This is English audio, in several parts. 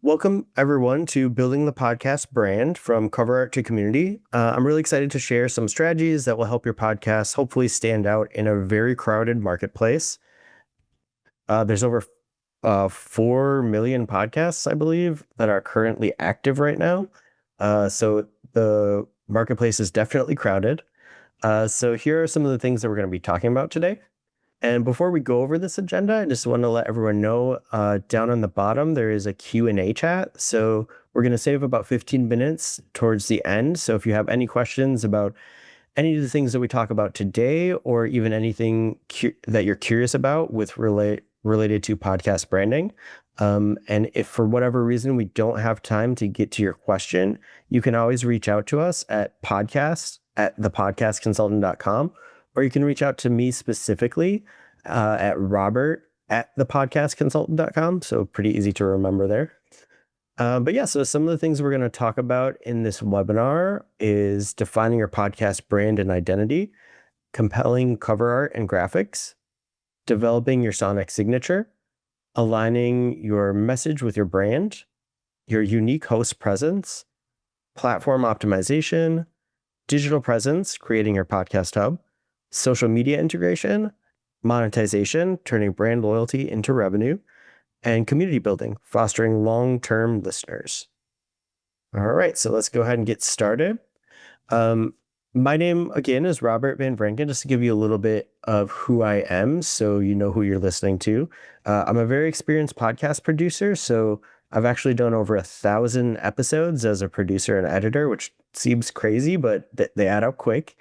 Welcome, everyone, to Building the Podcast Brand from cover art to community. I'm really excited to share some strategies that will help your podcast hopefully stand out in a very crowded marketplace. There's over 4 million podcasts, I believe, that are currently active right now. So the marketplace is definitely crowded. So here are some of the things that we're going to be talking about today. And before we go over this agenda, I just want to let everyone know down on the bottom, there is a Q&A chat. So we're going to save about 15 minutes towards the end. So if you have any questions about any of the things that we talk about today, or even anything that you're curious about with related to podcast branding, and if for whatever reason we don't have time to get to your question, you can always reach out to us at podcast@thepodcastconsultant.com. Or you can reach out to me specifically at robert@thepodcastconsultant.com. So pretty easy to remember there. But yeah, so some of the things we're going to talk about in this webinar is defining your podcast brand and identity, compelling cover art and graphics, developing your sonic signature, aligning your message with your brand, your unique host presence, platform optimization, digital presence, creating your podcast hub, social media integration, monetization, turning brand loyalty into revenue, and community building, fostering long-term listeners. All right, so let's go ahead and get started. My name, again, is Robert Van Vranken, just to give you a little bit of who I am so you know who you're listening to. I'm a very experienced podcast producer, so I've actually done over 1,000 episodes as a producer and editor, which seems crazy, but they add up quick.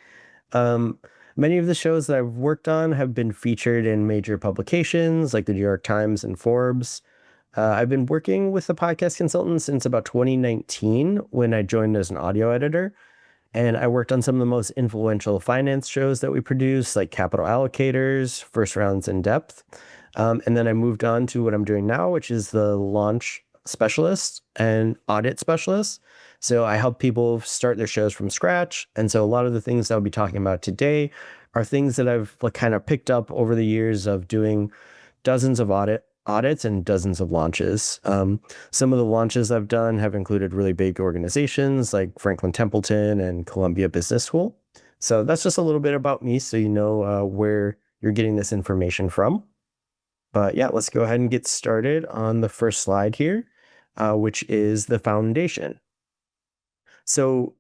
Many of the shows that I've worked on have been featured in major publications like the New York Times and Forbes. I've been working with the podcast consultant since about 2019 when I joined as an audio editor. And I worked on some of the most influential finance shows that we produce, like Capital Allocators, First Rounds in Depth. And then I moved on to what I'm doing now, which is the launch specialist and audit specialist. So I help people start their shows from scratch. And so a lot of the things I'll be talking about today are things that I've kind of picked up over the years of doing dozens of audits and dozens of launches. Some of the launches I've done have included really big organizations like Franklin Templeton and Columbia Business School. So that's just a little bit about me so you know where you're getting this information from. But yeah, let's go ahead and get started on the first slide here, which is the foundation. So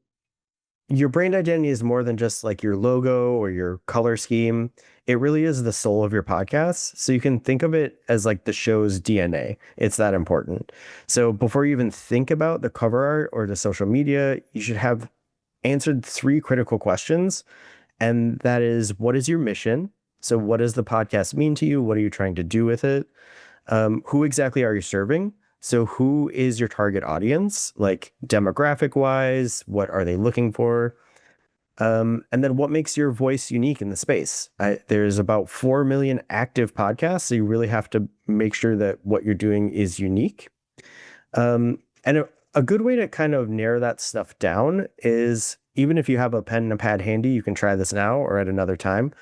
your brand identity is more than just like your logo or your color scheme. It really is the soul of your podcast. So you can think of it as like the show's DNA. It's that important. So before you even think about the cover art or the social media, you should have answered 3 critical questions. And that is, what is your mission? So what does the podcast mean to you? What are you trying to do with it? Who exactly are you serving? So who is your target audience, like demographic wise? What are they looking for? And then what makes your voice unique in the space? There's about 4 million active podcasts, so you really have to make sure that what you're doing is unique. And a good way to kind of narrow that stuff down is, even if you have a pen and a pad handy, you can try this now or at another time,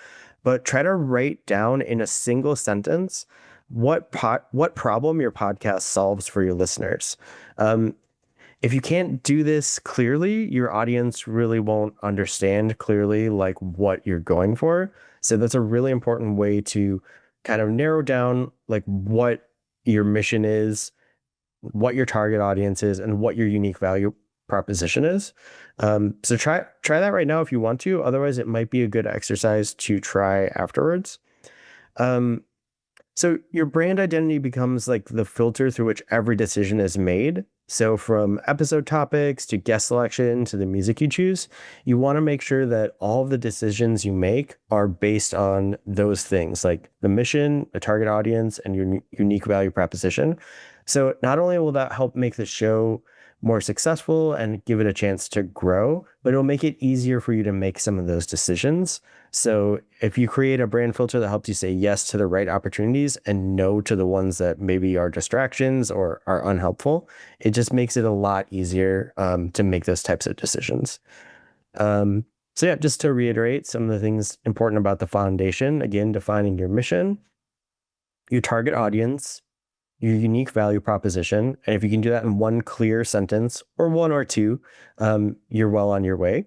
but try to write down in a single sentence what problem your podcast solves for your listeners. If you can't do this clearly, your audience really won't understand clearly like what you're going for. So that's a really important way to kind of narrow down like what your mission is, what your target audience is, and what your unique value proposition is. So try that right now if you want to. Otherwise, it might be a good exercise to try afterwards. So your brand identity becomes like the filter through which every decision is made. So from episode topics to guest selection to the music you choose, you want to make sure that all of the decisions you make are based on those things, like the mission, the target audience, and your unique value proposition. So not only will that help make the show more successful and give it a chance to grow, but it'll make it easier for you to make some of those decisions. So if you create a brand filter that helps you say yes to the right opportunities and no to the ones that maybe are distractions or are unhelpful, it just makes it a lot easier to make those types of decisions. So yeah, just to reiterate some of the things important about the foundation, again, defining your mission, your target audience, your unique value proposition. And if you can do that in one clear sentence or one or two, you're well on your way.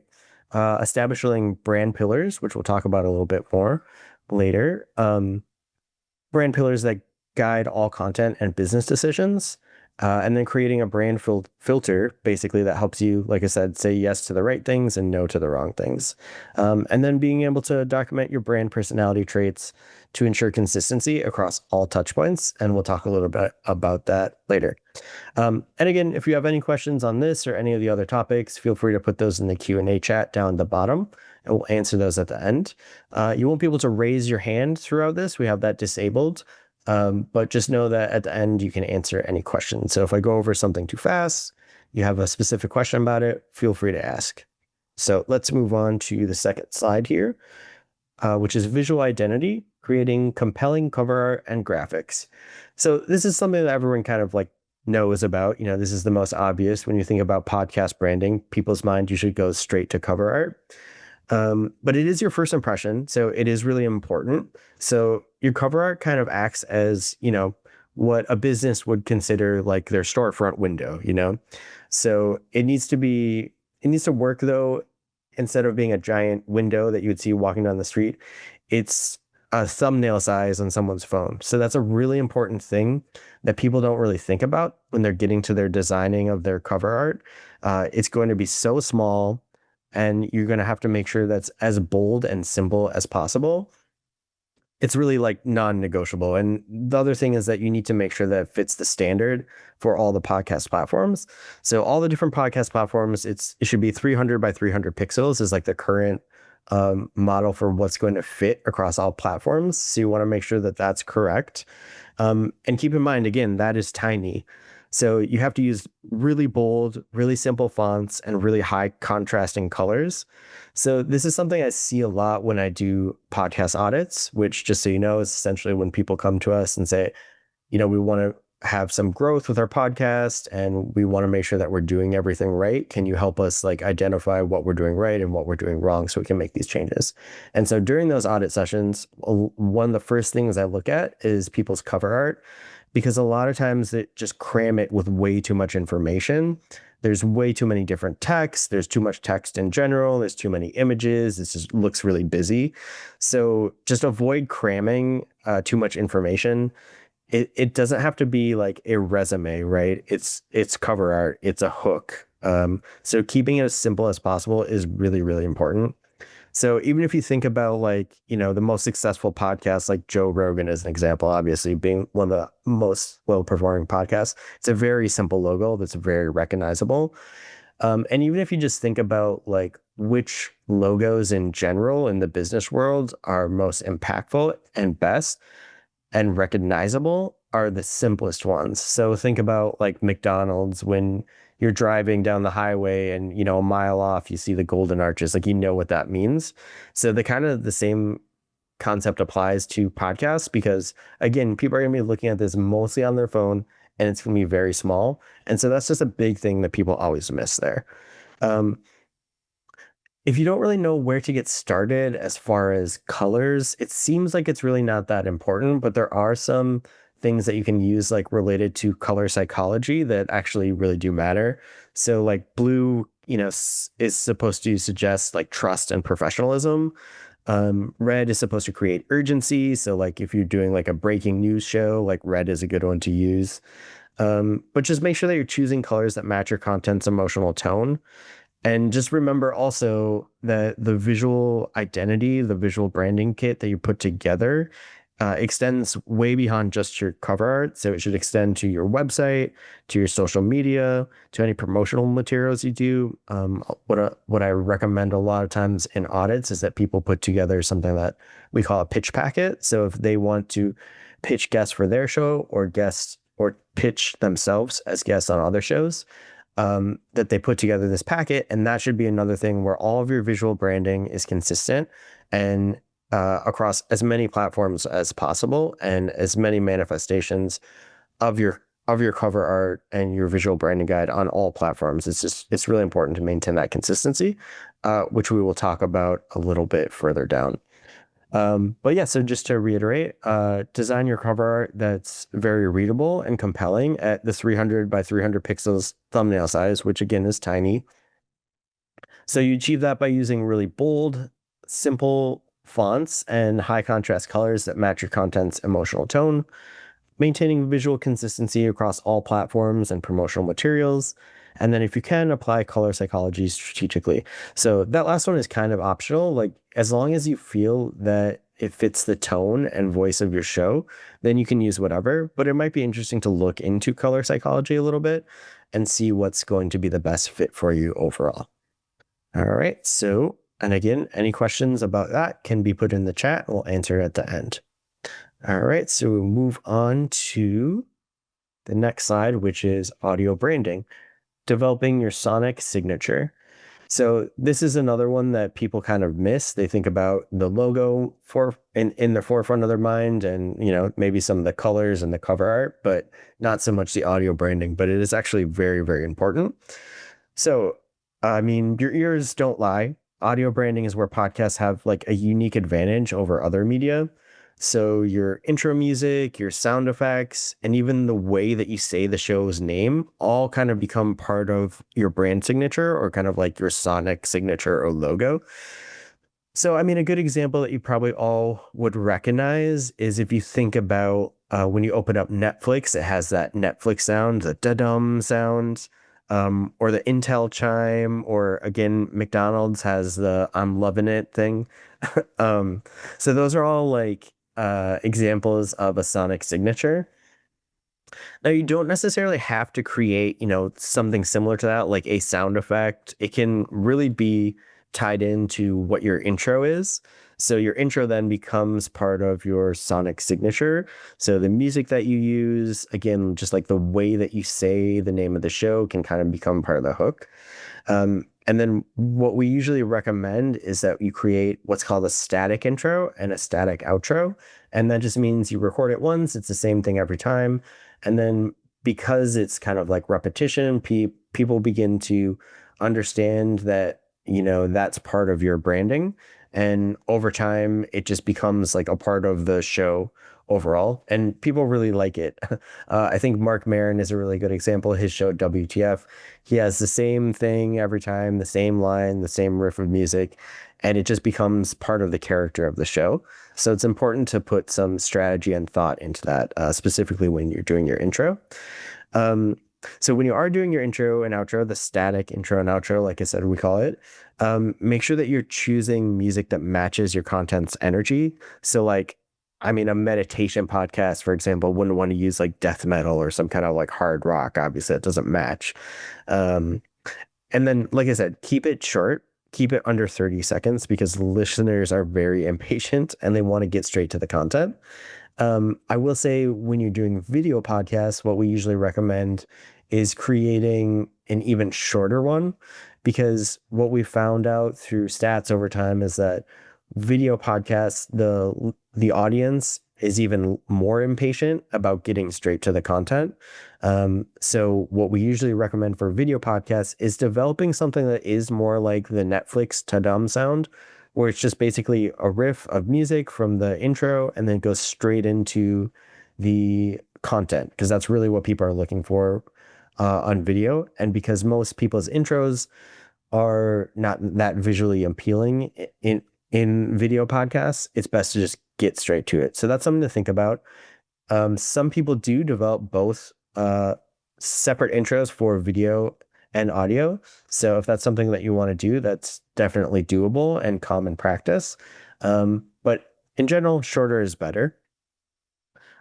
Establishing brand pillars, which we'll talk about a little bit more later. Brand pillars that guide all content and business decisions. And then creating a brand filter, basically, that helps you, like I said, say yes to the right things and no to the wrong things. And then being able to document your brand personality traits to ensure consistency across all touch points. And we'll talk a little bit about that later. And again, if you have any questions on this or any of the other topics, feel free to put those in the Q&A chat down at the bottom, and we'll answer those at the end. You won't be able to raise your hand throughout this. We have that disabled. But just know that at the end, you can answer any questions. So if I go over something too fast, you have a specific question about it, feel free to ask. So let's move on to the second slide here, which is visual identity, creating compelling cover art and graphics. So this is something that everyone kind of like knows about. This is the most obvious. When you think about podcast branding, people's mind usually goes straight to cover art. But it is your first impression, so it is really important. So your cover art kind of acts as, what a business would consider like their storefront window, So it needs to work though. Instead of being a giant window that you would see walking down the street, it's a thumbnail size on someone's phone. So that's a really important thing that people don't really think about when they're getting to their designing of their cover art. It's going to be so small, and you're going to have to make sure that's as bold and simple as possible. It's really like non-negotiable. And the other thing is that you need to make sure that it fits the standard for all the podcast platforms. So all the different podcast platforms, it should be 300 by 300 pixels is like the current model for what's going to fit across all platforms. So you want to make sure that that's correct. And keep in mind, again, that is tiny. So you have to use really bold, really simple fonts and really high contrasting colors. So this is something I see a lot when I do podcast audits, which, just so you know, is essentially when people come to us and say, we want to have some growth with our podcast and we want to make sure that we're doing everything right. Can you help us like identify what we're doing right and what we're doing wrong so we can make these changes? And so during those audit sessions, one of the first things I look at is people's cover art, because a lot of times they just cram it with way too much information. There's way too many different texts. There's too much text in general. There's too many images. It just looks really busy. So just avoid cramming too much information. It doesn't have to be like a resume, right? It's cover art. It's a hook. So keeping it as simple as possible is really, really important. So even if you think about like, the most successful podcasts, like Joe Rogan as an example, obviously being one of the most well-performing podcasts, it's a very simple logo that's very recognizable. And even if you just think about like which logos in general in the business world are most impactful and best and recognizable, are the simplest ones. So think about like McDonald's. When you're driving down the highway and, a mile off, you see the golden arches, like, what that means. So the same concept applies to podcasts, because again, people are going to be looking at this mostly on their phone and it's going to be very small. And so that's just a big thing that people always miss there. If you don't really know where to get started as far as colors, it seems like it's really not that important, but there are some things that you can use like related to color psychology that actually really do matter. So like blue, is supposed to suggest like trust and professionalism. Red is supposed to create urgency. So like if you're doing like a breaking news show, like red is a good one to use. But just make sure that you're choosing colors that match your content's emotional tone. And just remember also that the visual identity, the visual branding kit that you put together extends way beyond just your cover art. So it should extend to your website, to your social media, to any promotional materials you do. What I recommend a lot of times in audits is that people put together something that we call a pitch packet. So if they want to pitch guests for their show or pitch themselves as guests on other shows, that they put together this packet. And that should be another thing where all of your visual branding is consistent and across as many platforms as possible, and as many manifestations of your cover art and your visual branding guide on all platforms. It's really important to maintain that consistency, which we will talk about a little bit further down. But yeah, so just to reiterate, design your cover art that's very readable and compelling at the 300 by 300 pixels thumbnail size, which again is tiny. So you achieve that by using really bold, simple fonts and high contrast colors that match your content's emotional tone, maintaining visual consistency across all platforms and promotional materials. And then if you can, apply color psychology strategically. So that last one is kind of optional. Like as long as you feel that it fits the tone and voice of your show, then you can use whatever. But it might be interesting to look into color psychology a little bit and see what's going to be the best fit for you overall. All right. So, and again, any questions about that can be put in the chat. We'll answer at the end. All right. So we'll move on to the next slide, which is audio branding, developing your sonic signature. So this is another one that people kind of miss. They think about the logo in the forefront of their mind and, maybe some of the colors and the cover art, but not so much the audio branding, but it is actually very, very important. So, I mean, your ears don't lie. Audio branding is where podcasts have like a unique advantage over other media. So your intro music, your sound effects, and even the way that you say the show's name all kind of become part of your brand signature or kind of like your sonic signature or logo. So, I mean, a good example that you probably all would recognize is if you think about when you open up Netflix, it has that Netflix sound, the da-dum sound, or the Intel chime, or again, McDonald's has the I'm loving it thing. So those are all like examples of a sonic signature. Now, you don't necessarily have to create, something similar to that, like a sound effect. It can really be tied into what your intro is. So your intro then becomes part of your sonic signature. So the music that you use, again, just like the way that you say the name of the show can kind of become part of the hook. And then what we usually recommend is that you create what's called a static intro and a static outro. And that just means you record it once, it's the same thing every time. And then because it's kind of like repetition, people begin to understand that, that's part of your branding. And over time, it just becomes like a part of the show overall. And people really like it. I think Mark Maron is a really good example. His show, WTF, he has the same thing every time, the same line, the same riff of music, and it just becomes part of the character of the show. So it's important to put some strategy and thought into that, specifically when you're doing your intro. So when you are doing your intro and outro, the static intro and outro, like I said, we call it, make sure that you're choosing music that matches your content's energy. So like, I mean, a meditation podcast, for example, wouldn't want to use like death metal or some kind of like hard rock. Obviously, it doesn't match. And then, like I said, keep it short, keep it under 30 seconds because listeners are very impatient and they want to get straight to the content. I will say when you're doing video podcasts, what we usually recommend is creating an even shorter one because what we found out through stats over time is that video podcasts, the audience is even more impatient about getting straight to the content. So what we usually recommend for video podcasts is developing something that is more like the Netflix ta-dum sound, where it's just basically a riff of music from the intro and then goes straight into the content, because that's really what people are looking for on video. And because most people's intros are not that visually appealing in video podcasts, it's best to just get straight to it. So that's something to think about. Some people do develop both separate intros for video and audio. So if that's something that you want to do, that's definitely doable and common practice. But in general, shorter is better.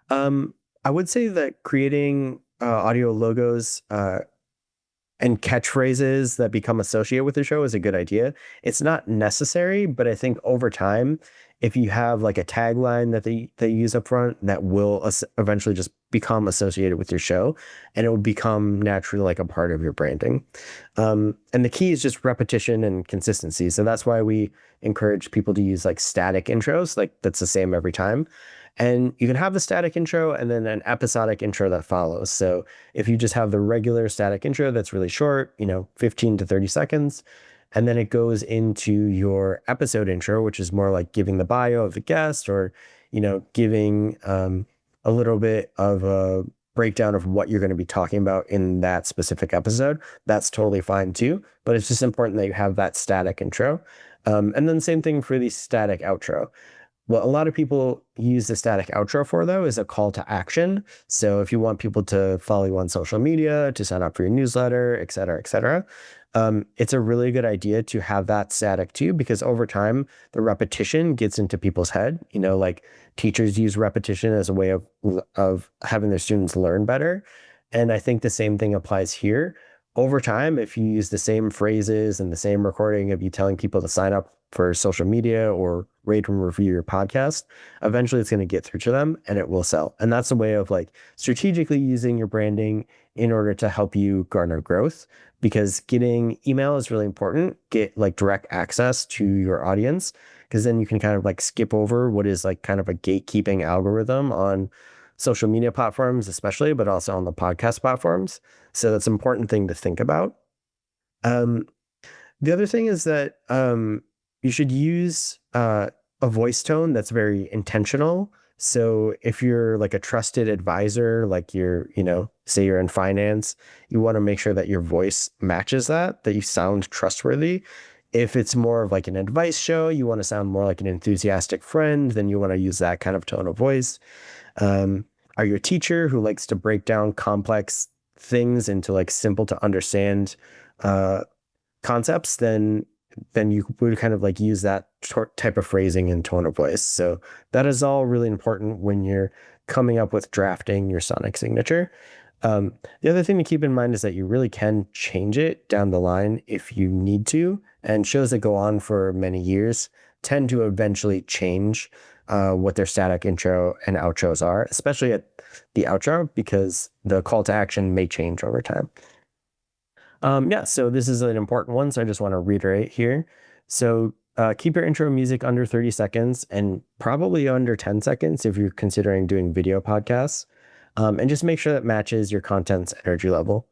I would say that creating audio logos and catchphrases that become associated with the show is a good idea. It's not necessary, but I think over time, if you have like a tagline that they use up front, that will eventually just become associated with your show, and it will become naturally like a part of your branding. And the key is just repetition and consistency. So that's why we encourage people to use like static intros, like that's the same every time. And you can have the static intro and then an episodic intro that follows. So if you just have the regular static intro that's really short, 15 to 30 seconds, And then it goes into your episode intro, which is more like giving the bio of the guest or, giving a little bit of a breakdown of what you're going to be talking about in that specific episode. That's totally fine too. But it's just important that you have that static intro. And then same thing for the static outro. What a lot of people use the static outro for, though, is a call to action. So if you want people to follow you on social media, to sign up for your newsletter, et cetera, it's a really good idea to have that static too, because over time, the repetition gets into people's head. Like teachers use repetition as a way of having their students learn better. And I think the same thing applies here. Over time, if you use the same phrases and the same recording of you telling people to sign up for social media or rate and review your podcast, eventually it's going to get through to them and it will sell. And that's a way of like strategically using your branding in order to help you garner growth, because getting email is really important. Get like direct access to your audience, because then you can kind of like skip over what is like kind of a gatekeeping algorithm on social media platforms, especially, but also on the podcast platforms. So that's an important thing to think about. The other thing is that you should use a voice tone that's very intentional. So if you're like a trusted advisor, like say you're in finance, you want to make sure that your voice matches that you sound trustworthy. If it's more of like an advice show, you want to sound more like an enthusiastic friend, then you want to use that kind of tone of voice. Are you a teacher who likes to break down complex things into like simple to understand concepts, then you would kind of like use that type of phrasing and tone of voice. So that is all really important when you're coming up with drafting your sonic signature. The other thing to keep in mind is that you really can change it down the line if you need to, and shows that go on for many years tend to eventually change what their static intro and outros are, especially at the outro, because the call to action may change over time. So this is an important one, so I just want to reiterate here. So keep your intro music under 30 seconds and probably under 10 seconds if you're considering doing video podcasts. And just make sure that matches your content's energy level.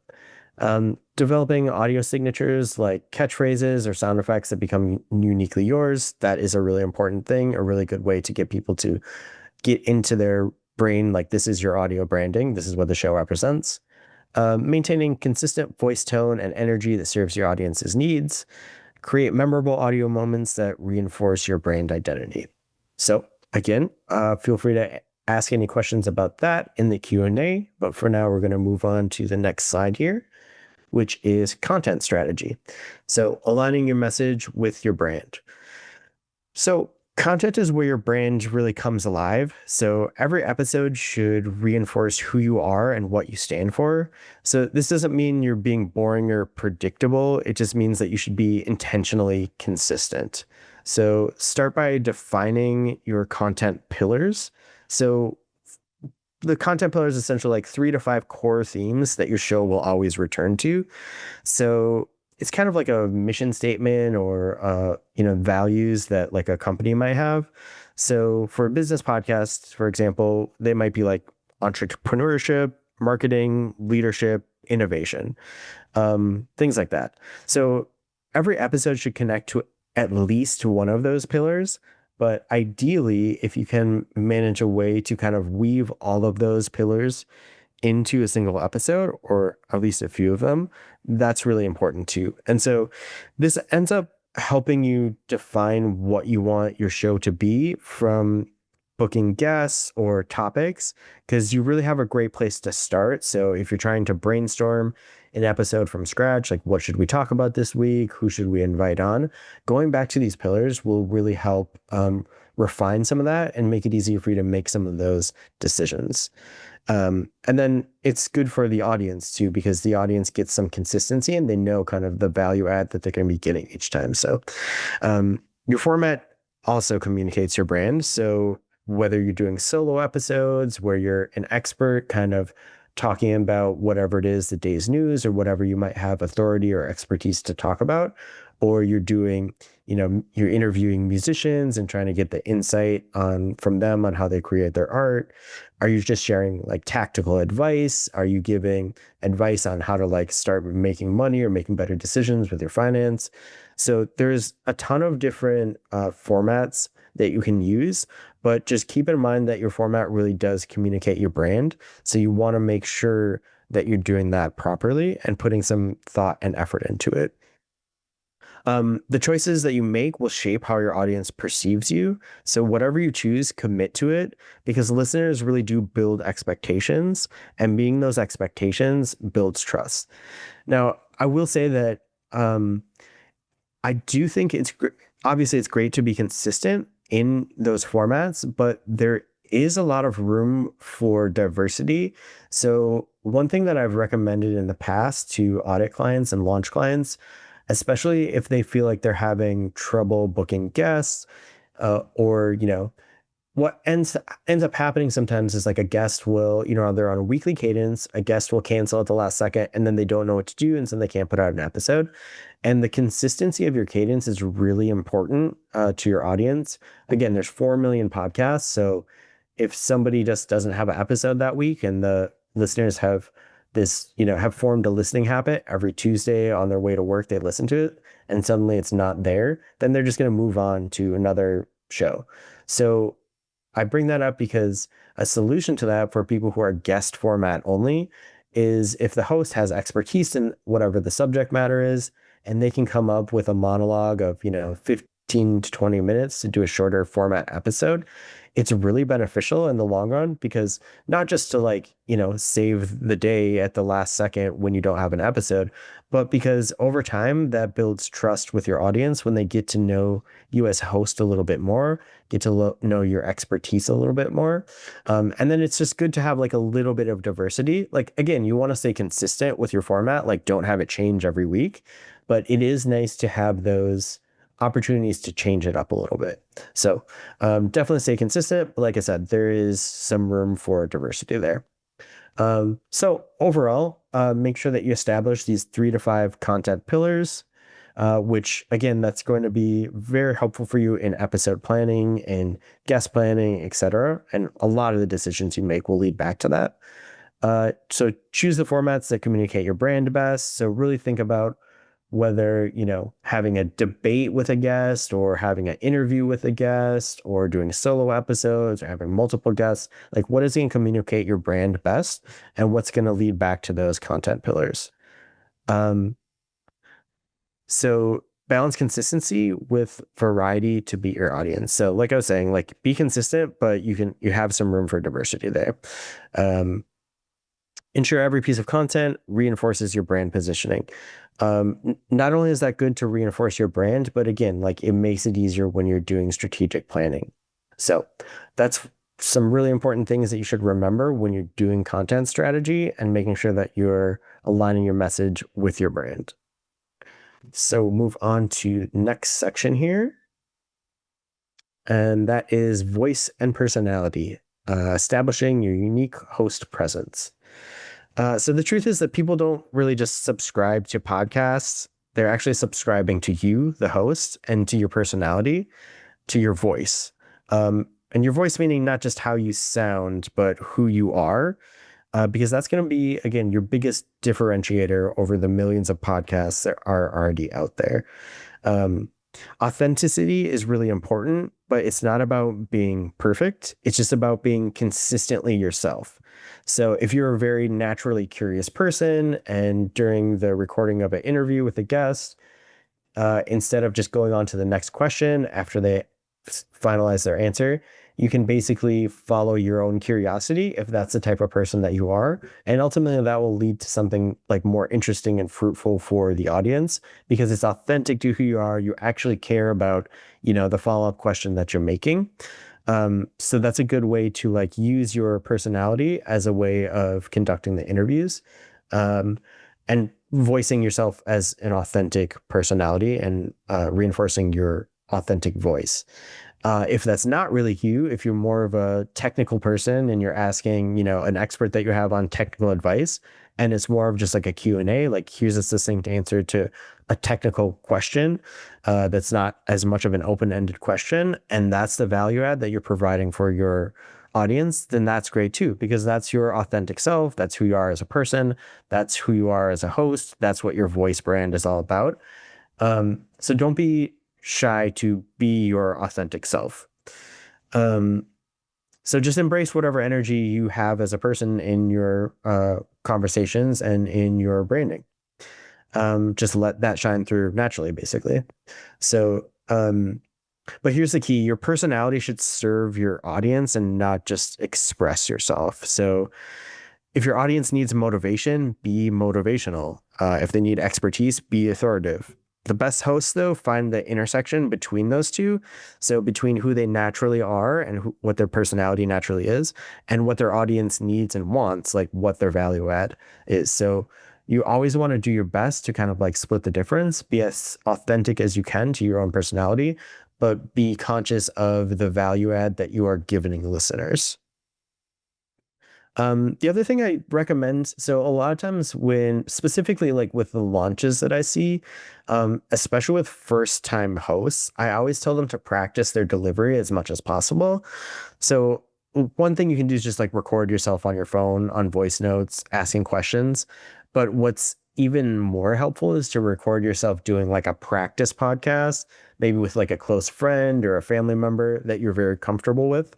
Developing audio signatures like catchphrases or sound effects that become uniquely yours, that is a really important thing, a really good way to get people to get into their brain, like this is your audio branding, this is what the show represents. Maintaining consistent voice tone and energy that serves your audience's needs. Create memorable audio moments that reinforce your brand identity. So again, feel free to ask any questions about that in the Q&A, but for now, we're going to move on to the next slide here, which is content strategy. So aligning your message with your brand. So content is where your brand really comes alive. So every episode should reinforce who you are and what you stand for. So this doesn't mean you're being boring or predictable. It just means that you should be intentionally consistent. So start by defining your content pillars. So the content pillars essentially like 3 to 5 core themes that your show will always return to. So it's kind of like a mission statement or, values that like a company might have. So for a business podcast, for example, they might be like entrepreneurship, marketing, leadership, innovation, things like that. So every episode should connect to at least one of those pillars. But ideally, if you can manage a way to kind of weave all of those pillars into a single episode, or at least a few of them, that's really important too. And so this ends up helping you define what you want your show to be, from booking guests or topics, because you really have a great place to start. So if you're trying to brainstorm an episode from scratch, like what should we talk about this week? Who should we invite on? Going back to these pillars will really help refine some of that and make it easier for you to make some of those decisions. And then it's good for the audience too, because the audience gets some consistency and they know kind of the value add that they're going to be getting each time. So your format also communicates your brand. So whether you're doing solo episodes where you're an expert kind of talking about whatever it is, the day's news or whatever you might have authority or expertise to talk about, or you're doing, you're interviewing musicians and trying to get the insight from them on how they create their art? Are you just sharing like tactical advice? Are you giving advice on how to like start making money or making better decisions with your finance? So there's a ton of different formats that you can use, but just keep in mind that your format really does communicate your brand. So you want to make sure that you're doing that properly and putting some thought and effort into it. The choices that you make will shape how your audience perceives you. So whatever you choose, commit to it, because listeners really do build expectations, and meeting those expectations builds trust. Now, I will say that I do think obviously it's great to be consistent in those formats, but there is a lot of room for diversity. So one thing that I've recommended in the past to audit clients and launch clients, especially if they feel like they're having trouble booking guests, or what ends up happening sometimes is like a guest will, they're on a weekly cadence, a guest will cancel at the last second, and then they don't know what to do, and so they can't put out an episode. And the consistency of your cadence is really important to your audience. Again, there's 4 million podcasts, so if somebody just doesn't have an episode that week and the listeners have have formed a listening habit, every Tuesday on their way to work, they listen to it, and suddenly it's not there, then they're just going to move on to another show. So I bring that up because a solution to that for people who are guest format only is if the host has expertise in whatever the subject matter is, and they can come up with a monologue of, 15 to 20 minutes to do a shorter format episode, it's really beneficial in the long run, because not just to save the day at the last second when you don't have an episode, but because over time that builds trust with your audience when they get to know you as host a little bit more, get to know your expertise a little bit more. And then it's just good to have like a little bit of diversity. Like, again, you want to stay consistent with your format, like don't have it change every week, but it is nice to have those opportunities to change it up a little bit. So definitely stay consistent. But like I said, there is some room for diversity there. So overall, make sure that you establish these 3 to 5 content pillars, which again, that's going to be very helpful for you in episode planning and guest planning, etc. And a lot of the decisions you make will lead back to that. So choose the formats that communicate your brand best. So really think about whether, having a debate with a guest or having an interview with a guest or doing solo episodes or having multiple guests, like what is going to communicate your brand best and what's going to lead back to those content pillars. So balance consistency with variety to beat your audience. So like I was saying, like be consistent, but you have some room for diversity there. Ensure every piece of content reinforces your brand positioning. Not only is that good to reinforce your brand, but again, like it makes it easier when you're doing strategic planning. So that's some really important things that you should remember when you're doing content strategy and making sure that you're aligning your message with your brand. So move on to next section here. And that is voice and personality, establishing your unique host presence. So the truth is that people don't really just subscribe to podcasts. They're actually subscribing to you, the host, and to your personality, to your voice. And your voice meaning not just how you sound, but who you are, because that's going to be, again, your biggest differentiator over the millions of podcasts that are already out there. Authenticity is really important, but it's not about being perfect. It's just about being consistently yourself. So if you're a very naturally curious person and during the recording of an interview with a guest, instead of just going on to the next question after they finalize their answer, you can basically follow your own curiosity if that's the type of person that you are. And ultimately that will lead to something like more interesting and fruitful for the audience because it's authentic to who you are. You actually care about, the follow-up question that you're making. So that's a good way to like use your personality as a way of conducting the interviews, and voicing yourself as an authentic personality and reinforcing your authentic voice. If that's not really you, if you're more of a technical person and you're asking, an expert that you have on technical advice, and it's more of just like a Q&A, like here's a succinct answer to a technical question that's not as much of an open-ended question, and that's the value add that you're providing for your audience, then that's great too, because that's your authentic self. That's who you are as a person. That's who you are as a host. That's what your voice brand is all about. So don't be shy to be your authentic self. Um, so just embrace whatever energy you have as a person in your conversations and in your branding. Just let that shine through naturally, basically. So, but here's the key: your personality should serve your audience and not just express yourself. So if your audience needs motivation, be motivational. If they need expertise, be authoritative. The best hosts, though, find the intersection between those two. So between who they naturally are and what their personality naturally is, and what their audience needs and wants, like what their value add is. So you always want to do your best to kind of like split the difference, be as authentic as you can to your own personality, but be conscious of the value add that you are giving listeners. The other thing I recommend, so a lot of times when specifically like with the launches that I see, especially with first time hosts, I always tell them to practice their delivery as much as possible. So one thing you can do is just like record yourself on your phone on voice notes, asking questions. But what's even more helpful is to record yourself doing like a practice podcast, maybe with like a close friend or a family member that you're very comfortable with,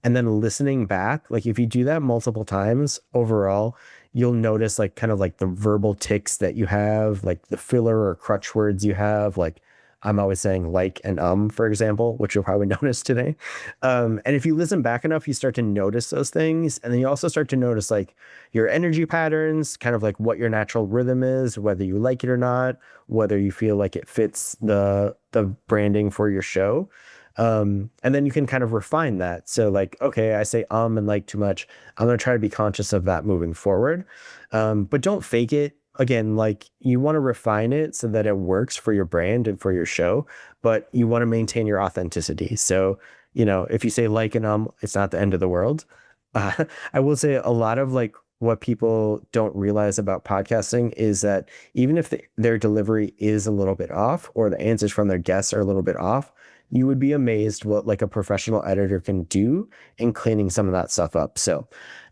and then listening back. Like if you do that multiple times overall, you'll notice like kind of like the verbal tics that you have, like the filler or crutch words you have. Like I'm always saying like and for example, which you'll probably notice today. And if you listen back enough, you start to notice those things. And then you also start to notice like your energy patterns, kind of like what your natural rhythm is, whether you like it or not, whether you feel like it fits the branding for your show. And then you can kind of refine that. So like, okay, I say and like too much. I'm going to try to be conscious of that moving forward. But don't fake it. Again, like you want to refine it so that it works for your brand and for your show, but you want to maintain your authenticity. So, if you say like and it's not the end of the world. I will say a lot of like what people don't realize about podcasting is that even if their delivery is a little bit off or the answers from their guests are a little bit off, you would be amazed what like a professional editor can do in cleaning some of that stuff up. So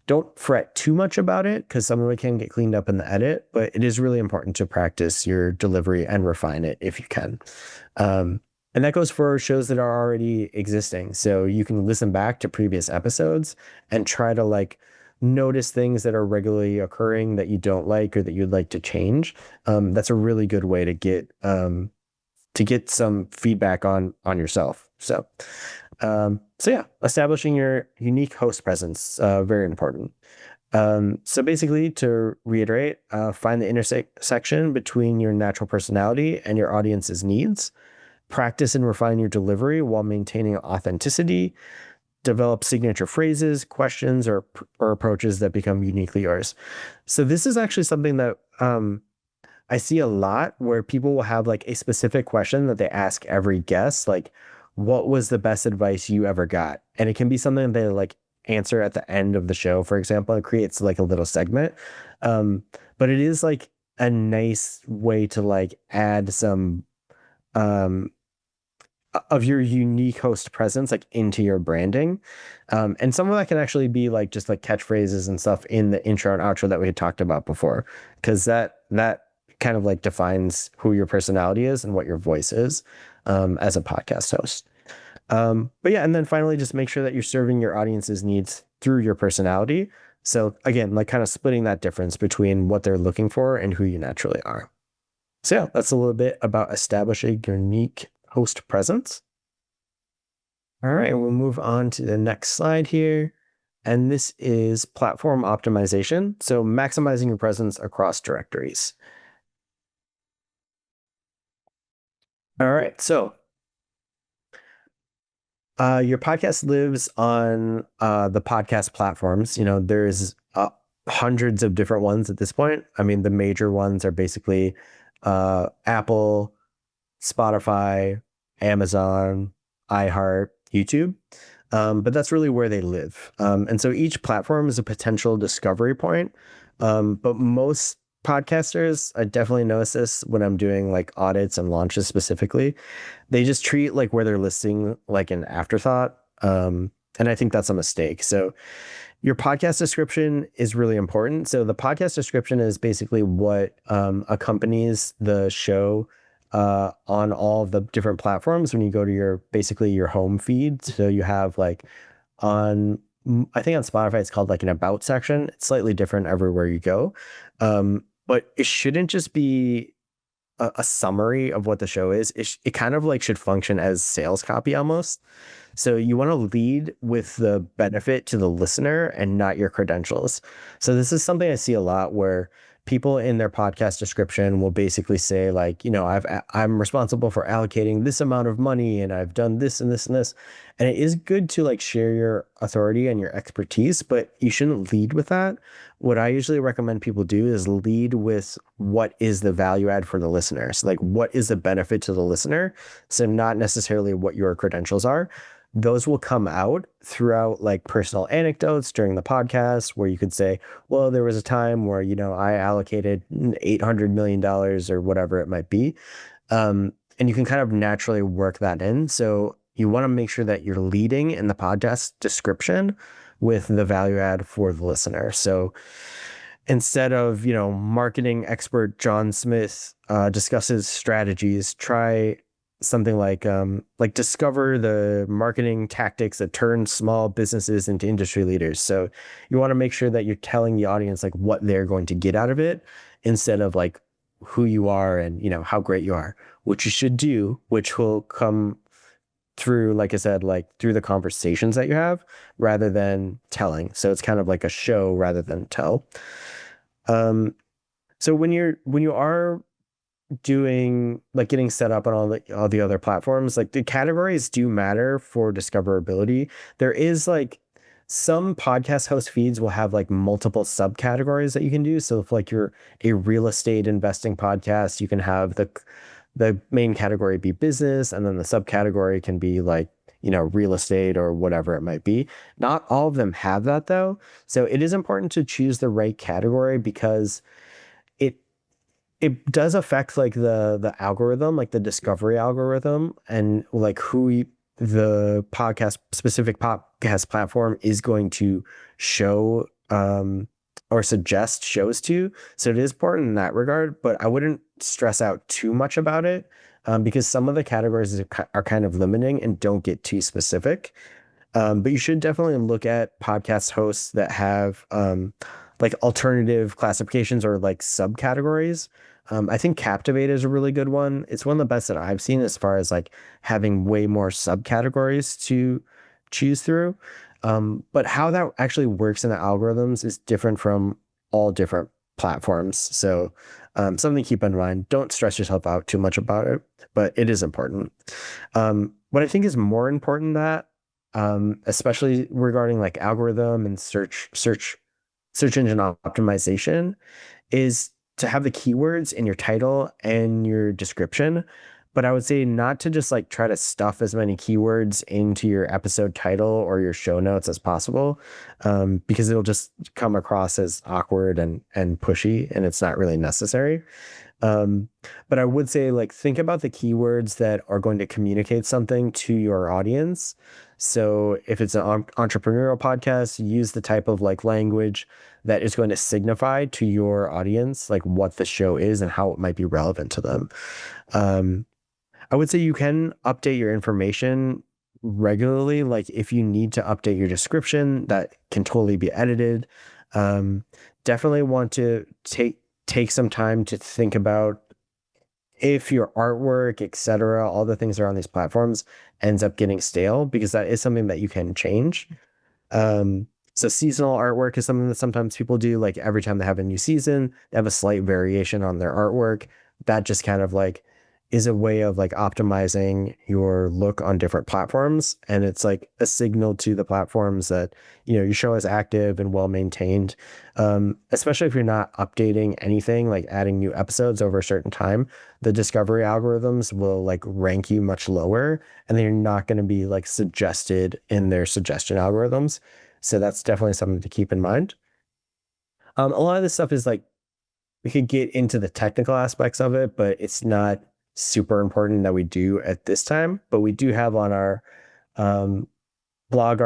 don't fret too much about it because some of it can get cleaned up in the edit, but it is really important to practice your delivery and refine it if you can. And that goes for shows that are already existing. So you can listen back to previous episodes and try to like notice things that are regularly occurring that you don't like or that you'd like to change. That's a really good way to get some feedback on yourself. So yeah, establishing your unique host presence, very important. So basically, to reiterate, find the intersection between your natural personality and your audience's needs. Practice and refine your delivery while maintaining authenticity. Develop signature phrases, questions, or approaches that become uniquely yours. So this is actually something that I see a lot where people will have like a specific question that they ask every guest, like, what was the best advice you ever got? And it can be something they like answer at the end of the show, for example. It creates like a little segment. But it is like a nice way to like add some of your unique host presence like into your branding. And some of that can actually be like just like catchphrases and stuff in the intro and outro that we had talked about before, because that kind of like defines who your personality is and what your voice is as a podcast host. But yeah, and then finally, just make sure that you're serving your audience's needs through your personality. So again, like kind of splitting that difference between what they're looking for and who you naturally are. So yeah, that's a little bit about establishing your unique host presence. All right, we'll move on to the next slide here. And this is platform optimization. So maximizing your presence across directories. All right, so your podcast lives on the podcast platforms. There's hundreds of different ones at this point. I mean, the major ones are basically Apple, Spotify, Amazon, iHeart, YouTube. But that's really where they live. And so each platform is a potential discovery point But most podcasters, I definitely notice this when I'm doing like audits and launches specifically, they just treat like where they're listing like an afterthought. And I think that's a mistake. So your podcast description is really important. So the podcast description is basically what accompanies the show on all the different platforms when you go to your basically your home feed. So you have like on I think on Spotify it's called like an about section. It's slightly different everywhere you go. But it shouldn't just be a summary of what the show is. It kind of like should function as sales copy almost. So you want to lead with the benefit to the listener and not your credentials. So this is something I see a lot where people in their podcast description will basically say like, you know, I'm responsible for allocating this amount of money and I've done this and this and this. And it is good to like share your authority and your expertise, but you shouldn't lead with that. What I usually recommend people do is lead with what is the value add for the listener. So like what is the benefit to the listener? So not necessarily what your credentials are. Those will come out throughout like personal anecdotes during the podcast where you could say, well, there was a time where, you know, I allocated $800 million or whatever it might be. And you can kind of naturally work that in. So you want to make sure that you're leading in the podcast description with the value add for the listener. So instead of, you know, marketing expert John Smith discusses strategies, try something like discover the marketing tactics that turn small businesses into industry leaders. So you want to make sure that you're telling the audience like what they're going to get out of it instead of like who you are and, you know, how great you are, which you should do, which will come through, like I said, like through the conversations that you have rather than telling. So it's kind of like a show rather than tell. So when you are doing like getting set up on all the other platforms, like the categories do matter for discoverability. There is like some podcast host feeds will have like multiple subcategories that you can do. So if like you're a real estate investing podcast, you can have the main category be business, and then the subcategory can be like, you know, real estate or whatever it might be. Not all of them have that though. So it is important to choose the right category because it does affect like the algorithm, like the discovery algorithm, and like the specific podcast platform is going to show or suggest shows to. So it is important in that regard, but I wouldn't stress out too much about it because some of the categories are kind of limiting and don't get too specific. But you should definitely look at podcast hosts that have like alternative classifications or like subcategories. I think Captivate is a really good one. It's one of the best that I've seen as far as like having way more subcategories to choose through. But how that actually works in the algorithms is different from all different platforms. So something to keep in mind. Don't stress yourself out too much about it, but it is important. What I think is more important that especially regarding like algorithm and search engine optimization is to have the keywords in your title and your description. But I would say not to just like try to stuff as many keywords into your episode title or your show notes as possible, because it'll just come across as awkward and pushy, and it's not really necessary. But I would say like think about the keywords that are going to communicate something to your audience. So if it's an entrepreneurial podcast, use the type of like language that is going to signify to your audience like what the show is and how it might be relevant to them. I would say you can update your information regularly. Like if you need to update your description, that can totally be edited. Definitely want to take some time to think about if your artwork, etc., all the things that are on these platforms ends up getting stale, because that is something that you can change. So seasonal artwork is something that sometimes people do. Like every time they have a new season, they have a slight variation on their artwork. That just kind of like is a way of like optimizing your look on different platforms. And it's like a signal to the platforms that, you know, your show is active and well maintained. Especially if you're not updating anything, like adding new episodes over a certain time, the discovery algorithms will like rank you much lower, and then you're not going to be like suggested in their suggestion algorithms. So that's definitely something to keep in mind. A lot of this stuff is like, we could get into the technical aspects of it, but it's not super important that we do at this time. But we do have on our um, blog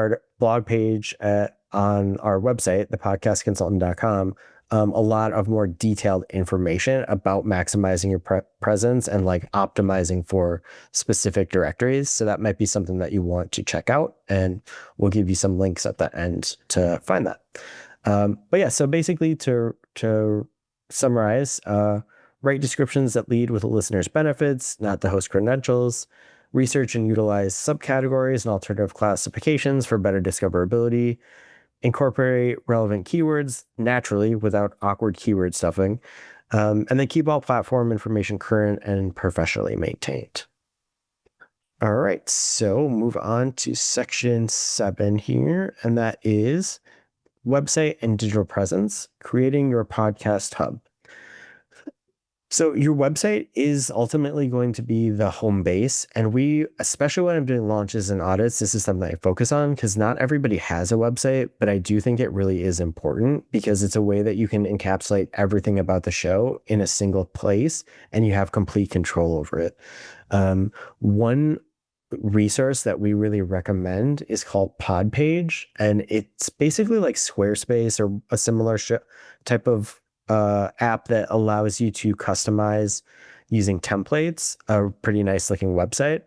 page on our website, thepodcastconsultant.com, a lot of more detailed information about maximizing your presence and like optimizing for specific directories. So that might be something that you want to check out, and we'll give you some links at the end to find that. But yeah, so basically to summarize, write descriptions that lead with the listener's benefits, not the host credentials. Research and utilize subcategories and alternative classifications for better discoverability. Incorporate relevant keywords naturally without awkward keyword stuffing. And then keep all platform information current and professionally maintained. All right, so move on to section 7 here, and that is website and digital presence, creating your podcast hub. So your website is ultimately going to be the home base. And we, especially when I'm doing launches and audits, this is something I focus on because not everybody has a website, but I do think it really is important because it's a way that you can encapsulate everything about the show in a single place and you have complete control over it. One resource that we really recommend is called Podpage, and it's basically like Squarespace or a similar type of app that allows you to customize using templates a pretty nice looking website.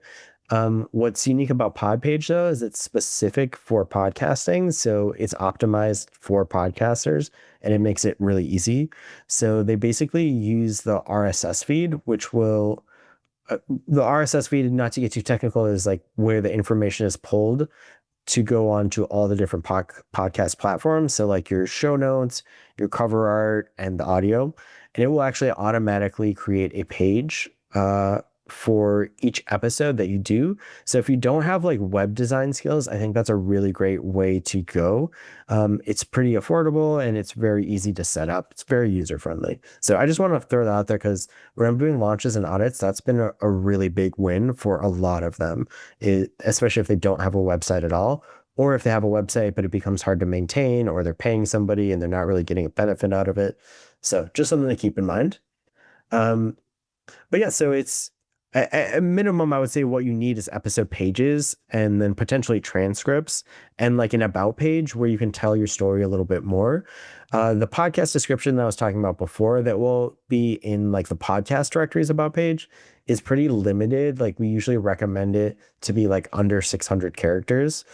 What's unique about Podpage though is it's specific for podcasting, so it's optimized for podcasters and it makes it really easy. So they basically use the RSS feed, which will the RSS feed, not to get too technical, is like where the information is pulled to go on to all the different podcast platforms. So like your show notes, your cover art, and the audio. And it will actually automatically create a page for each episode that you do. So if you don't have like web design skills, I think that's a really great way to go. It's pretty affordable and it's very easy to set up. It's very user friendly. So I just want to throw that out there because when I'm doing launches and audits, that's been a really big win for a lot of them, especially if they don't have a website at all, or if they have a website, but it becomes hard to maintain, or they're paying somebody and they're not really getting a benefit out of it. So just something to keep in mind. But yeah, so it's at minimum, I would say what you need is episode pages and then potentially transcripts and like an about page where you can tell your story a little bit more. The podcast description that I was talking about before that will be in like the podcast directories about page is pretty limited. Like we usually recommend it to be like under 600 characters.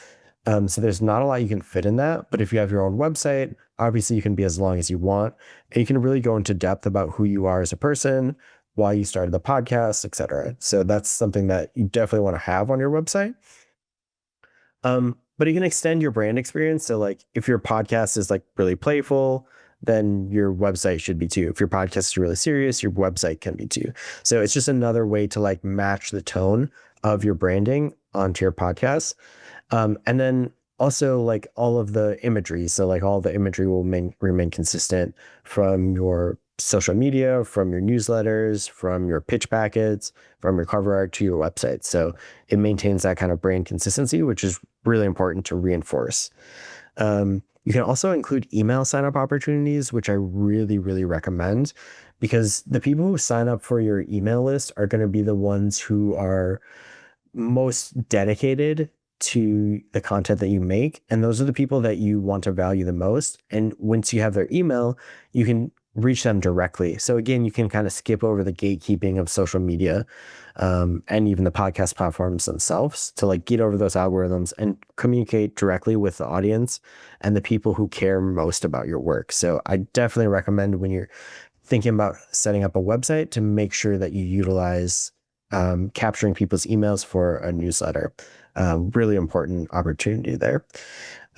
So there's not a lot you can fit in that, but if you have your own website, obviously you can be as long as you want, and you can really go into depth about who you are as a person, why you started the podcast, etc. So that's something that you definitely want to have on your website. But you can extend your brand experience. So like if your podcast is like really playful, then your website should be too. If your podcast is really serious, your website can be too. So it's just another way to like match the tone of your branding onto your podcast. And then also like all of the imagery. So like all the imagery will remain consistent from your social media, from your newsletters, from your pitch packets, from your cover art to your website. So it maintains that kind of brand consistency, which is really important to reinforce. You can also include email sign-up opportunities, which I really, really recommend because the people who sign up for your email list are going to be the ones who are most dedicated to the content that you make. And those are the people that you want to value the most. And once you have their email, you can reach them directly. So again, you can kind of skip over the gatekeeping of social media and even the podcast platforms themselves to like get over those algorithms and communicate directly with the audience and the people who care most about your work. So I definitely recommend when you're thinking about setting up a website to make sure that you utilize capturing people's emails for a newsletter. Really important opportunity there.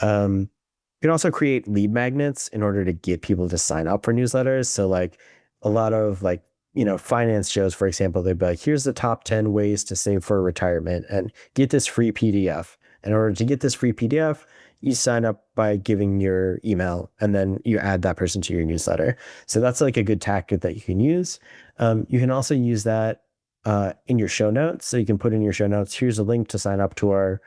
You can also create lead magnets in order to get people to sign up for newsletters. So like a lot of like, finance shows, for example, they'd be like, here's the top 10 ways to save for retirement and get this free PDF. In order to get this free PDF, you sign up by giving your email and then you add that person to your newsletter. So that's like a good tactic that you can use. You can also use that in your show notes. So you can put in your show notes, here's a link to sign up to our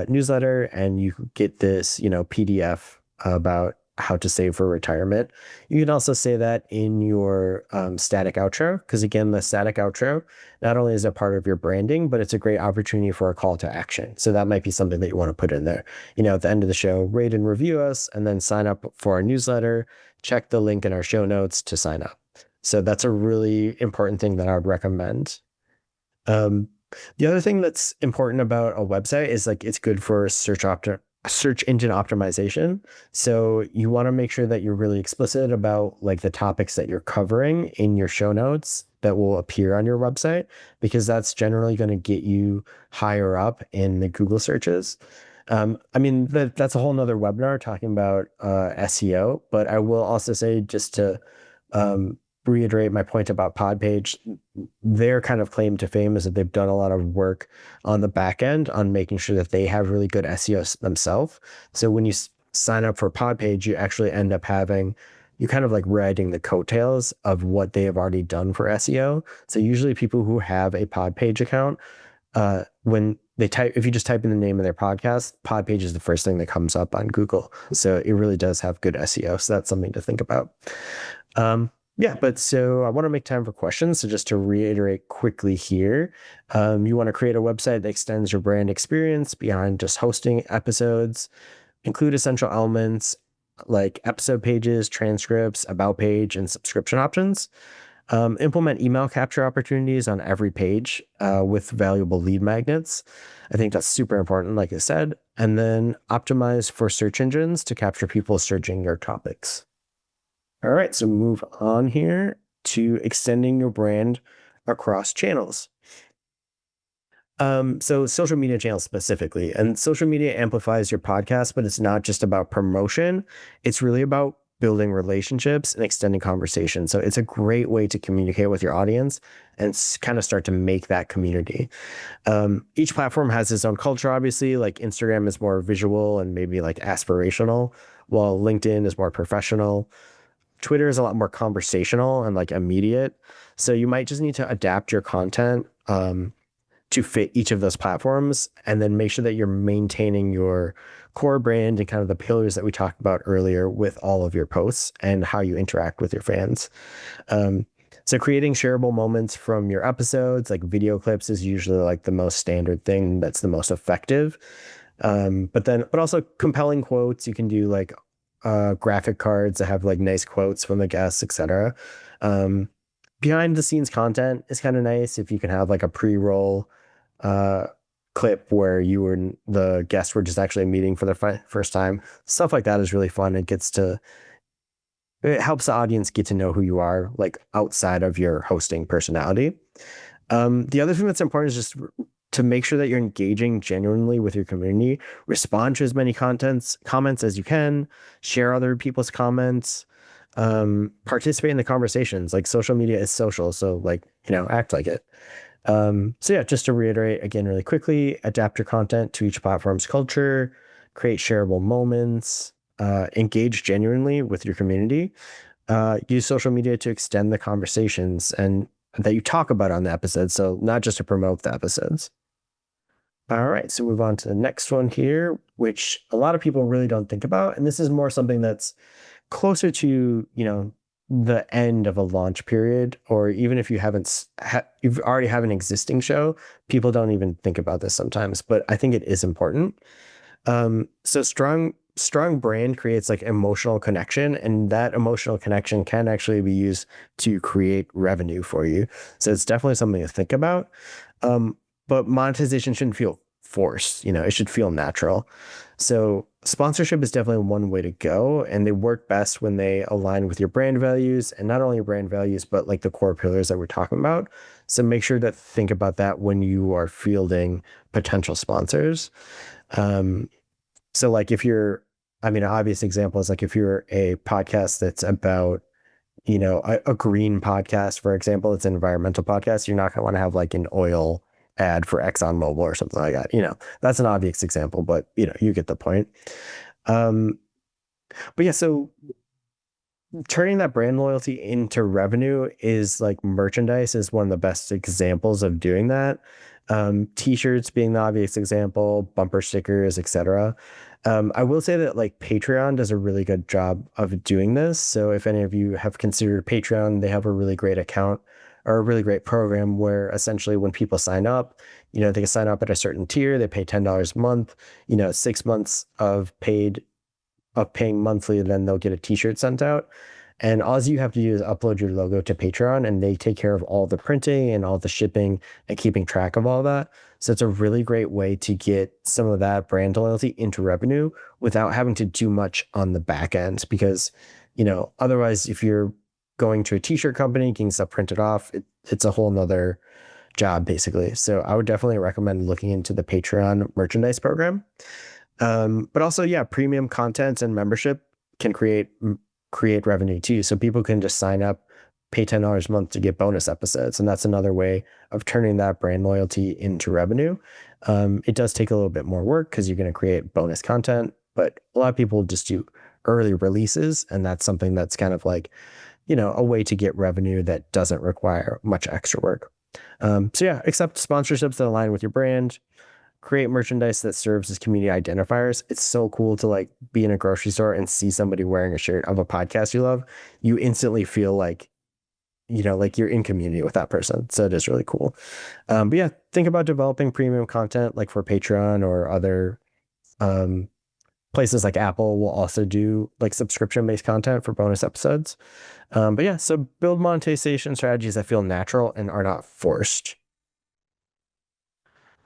newsletter, and you get this, PDF about how to save for retirement. You can also say that in your static outro, because again, the static outro not only is a part of your branding, but it's a great opportunity for a call to action. So that might be something that you want to put in there. At the end of the show, rate and review us, and then sign up for our newsletter. Check the link in our show notes to sign up. So that's a really important thing that I would recommend. Um, the other thing that's important about a website is like it's good for search engine optimization. So you want to make sure that you're really explicit about like the topics that you're covering in your show notes that will appear on your website, because that's generally going to get you higher up in the Google searches. That's a whole nother webinar talking about SEO, but I will also say, just to reiterate my point about Podpage, their kind of claim to fame is that they've done a lot of work on the back end on making sure that they have really good SEO themselves. So when you sign up for Podpage, you actually end up you kind of like riding the coattails of what they have already done for SEO. So usually people who have a Podpage account, if you just type in the name of their podcast, Podpage is the first thing that comes up on Google. So it really does have good SEO. So that's something to think about. So I want to make time for questions. So just to reiterate quickly here, you want to create a website that extends your brand experience beyond just hosting episodes, include essential elements like episode pages, transcripts, about page, and subscription options. Implement email capture opportunities on every page with valuable lead magnets. I think that's super important, like I said. And then optimize for search engines to capture people searching your topics. All right, so move on here to extending your brand across channels. So social media channels specifically, and social media amplifies your podcast, but it's not just about promotion. It's really about building relationships and extending conversation. So it's a great way to communicate with your audience and kind of start to make that community. Each platform has its own culture, obviously. Like Instagram is more visual and maybe like aspirational, while LinkedIn is more professional. Twitter is a lot more conversational and like immediate. So you might just need to adapt your content to fit each of those platforms, and then make sure that you're maintaining your core brand and kind of the pillars that we talked about earlier with all of your posts and how you interact with your fans. So creating shareable moments from your episodes, like video clips, is usually like the most standard thing that's the most effective. But also compelling quotes. You can do like graphic cards that have like nice quotes from the guests, etc. Behind the scenes content is kind of nice if you can have like a pre-roll clip where the guests were just actually meeting for the first time. Stuff like that is really fun. It helps the audience get to know who you are, like outside of your hosting personality. The other thing that's important is just to make sure that you're engaging genuinely with your community. Respond to as many comments as you can, share other people's comments, participate in the conversations. Like social media is social, so like, act like it. Just to reiterate again really quickly, adapt your content to each platform's culture, create shareable moments, engage genuinely with your community, use social media to extend the conversations and that you talk about on the episodes. So not just to promote the episodes. All right, so move on to the next one here, which a lot of people really don't think about. And this is more something that's closer to, the end of a launch period, or even if you you've already have an existing show, people don't even think about this sometimes, but I think it is important. So strong brand creates like emotional connection, and that emotional connection can actually be used to create revenue for you. So it's definitely something to think about. But monetization shouldn't feel forced, it should feel natural. So sponsorship is definitely one way to go, and they work best when they align with your brand values, and not only your brand values, but like the core pillars that we're talking about. So make sure to think about that when you are fielding potential sponsors. So like an obvious example is like if you're a podcast that's about, a green podcast, for example, it's an environmental podcast, you're not going to want to have like an oil ad for ExxonMobil or something like that. That's an obvious example, but you get the point. So turning that brand loyalty into revenue is like merchandise is one of the best examples of doing that. T-shirts being the obvious example, bumper stickers, etc. I will say that like Patreon does a really good job of doing this. So if any of you have considered Patreon, they have a really great account or a really great program where essentially when people sign up, they can sign up at a certain tier, they pay $10 a month, 6 months of paying monthly, then they'll get a t-shirt sent out. And all you have to do is upload your logo to Patreon and they take care of all the printing and all the shipping and keeping track of all that. So it's a really great way to get some of that brand loyalty into revenue without having to do much on the back end. Because, otherwise, if you're going to a t-shirt company, getting stuff printed off, it's a whole nother job basically. So I would definitely recommend looking into the Patreon merchandise program. But also, yeah, premium content and membership can create revenue too. So people can just sign up, pay $10 a month to get bonus episodes. And that's another way of turning that brand loyalty into revenue. It does take a little bit more work because you're going to create bonus content, but a lot of people just do early releases. And that's something that's kind of like, a way to get revenue that doesn't require much extra work. So yeah, accept sponsorships that align with your brand. Create merchandise that serves as community identifiers. It's so cool to like be in a grocery store and see somebody wearing a shirt of a podcast you love. You instantly feel like, like you're in community with that person. So it is really cool. But yeah, think about developing premium content like for Patreon or other places like Apple will also do like subscription-based content for bonus episodes. But yeah, so build monetization strategies that feel natural and are not forced.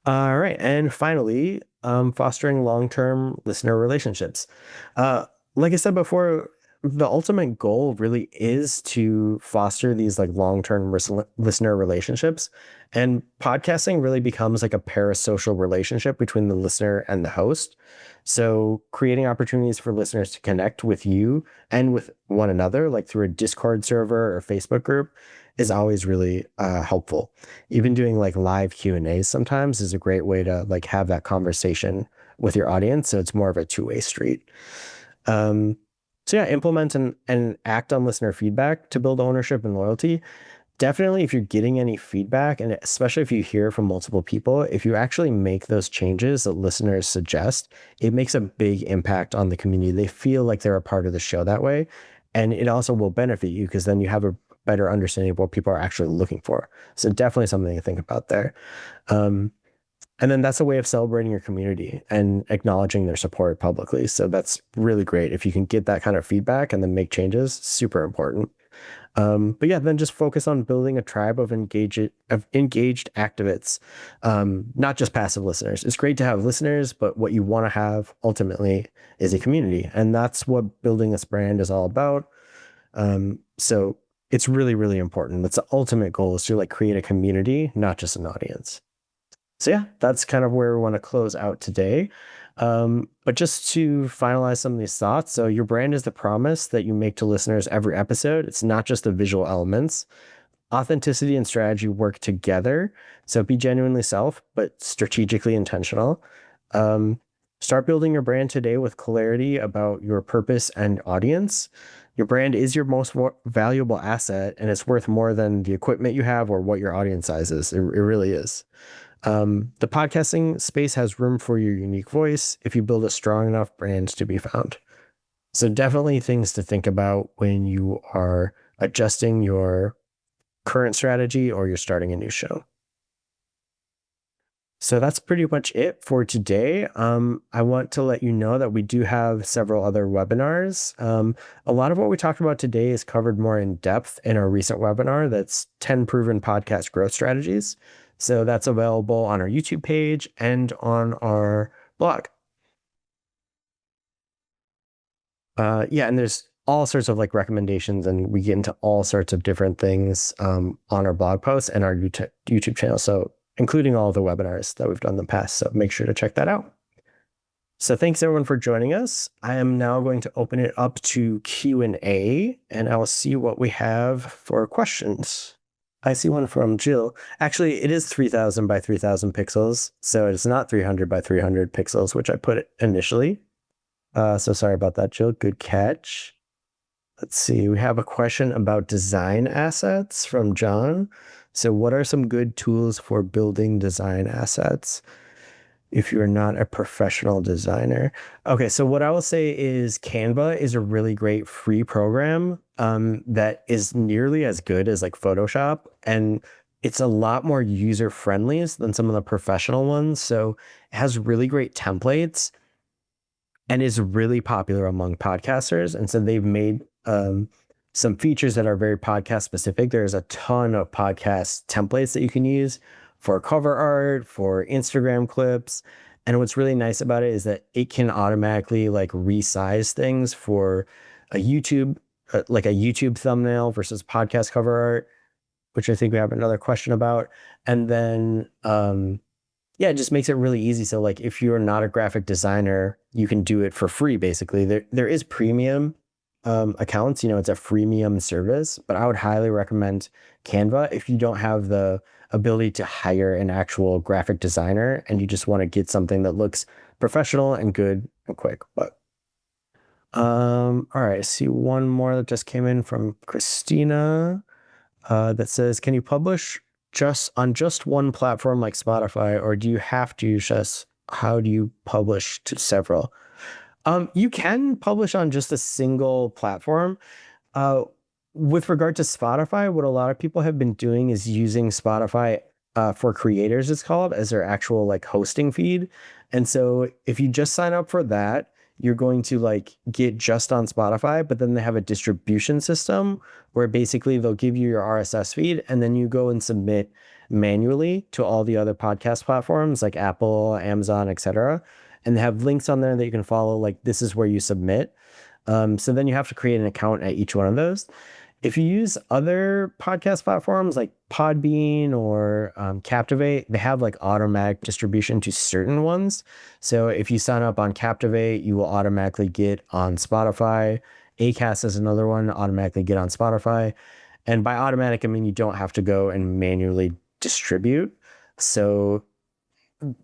All right. And finally, fostering long-term listener relationships. Like I said before, the ultimate goal really is to foster these like long-term listener relationships. And podcasting really becomes like a parasocial relationship between the listener and the host. So creating opportunities for listeners to connect with you and with one another, like through a Discord server or Facebook group, is always really helpful. Even doing like live Q&As sometimes is a great way to like have that conversation with your audience. So it's more of a two-way street. So yeah, implement and act on listener feedback to build ownership and loyalty. Definitely, if you're getting any feedback, and especially if you hear from multiple people, if you actually make those changes that listeners suggest, it makes a big impact on the community. They feel like they're a part of the show that way. And it also will benefit you because then you have a better understanding of what people are actually looking for. So definitely something to think about there. And then that's a way of celebrating your community and acknowledging their support publicly. So that's really great. If you can get that kind of feedback and then make changes, super important. But yeah, then just focus on building a tribe of engaged activates, not just passive listeners. It's great to have listeners, but what you want to have ultimately is a community. And that's what building this brand is all about. So it's really, really important. That's the ultimate goal, is to like create a community, not just an audience. So yeah, that's kind of where we want to close out today. But just to finalize some of these thoughts, so your brand is the promise that you make to listeners every episode. It's not just the visual elements. Authenticity and strategy work together. So be genuinely self, but strategically intentional. Start building your brand today with clarity about your purpose and audience. Your brand is your most valuable asset, and it's worth more than the equipment you have or what your audience size is. It really is. The podcasting space has room for your unique voice if you build a strong enough brand to be found. So definitely things to think about when you are adjusting your current strategy or you're starting a new show. So that's pretty much it for today. I want to let you know that we do have several other webinars. A lot of what we talked about today is covered more in depth in our recent webinar. That's 10 proven podcast growth strategies. So that's available on our YouTube page and on our blog. Yeah, and there's all sorts of like recommendations, and we get into all sorts of different things on our blog posts and our YouTube channel. So including all the webinars that we've done in the past. So make sure to check that out. So thanks everyone for joining us. I am now going to open it up to Q&A, and I'll see what we have for questions. I see one from Jill. Actually, it is 3000 by 3000 pixels. So it's not 300 by 300 pixels, which I put initially. So sorry about that, Jill. Good catch. Let's see. We have a question about design assets from John. So, what are some good tools for building design assets if you're not a professional designer? Okay, so what I will say is Canva is a really great free program that is nearly as good as like Photoshop, and it's a lot more user friendly than some of the professional ones. So it has really great templates and is really popular among podcasters. And so they've made some features that are very podcast specific. There's a ton of podcast templates that you can use for cover art, for Instagram clips. And what's really nice about it is that it can automatically like resize things for a YouTube, like a YouTube thumbnail versus podcast cover art, which I think we have another question about. And then, yeah, it just makes it really easy. So like if you're not a graphic designer, you can do it for free, basically. There is premium accounts, it's a freemium service, but I would highly recommend Canva if you don't have the ability to hire an actual graphic designer and you just want to get something that looks professional and good and quick. But all right, I see one more that just came in from Christina that says, can you publish just one platform like Spotify, or do you have to just, how do you publish to several? You can publish on just a single platform. With regard to Spotify, what a lot of people have been doing is using Spotify for creators, it's called, as their actual like hosting feed. And so if you just sign up for that, you're going to like get just on Spotify, but then they have a distribution system where basically they'll give you your RSS feed and then you go and submit manually to all the other podcast platforms like Apple, Amazon, etc. And they have links on there that you can follow, like this is where you submit. So then you have to create an account at each one of those. If you use other podcast platforms like Podbean or Captivate, they have like automatic distribution to certain ones. So if you sign up on Captivate, you will automatically get on Spotify. Acast is another one, automatically get on Spotify. And by automatic, I mean you don't have to go and manually distribute. So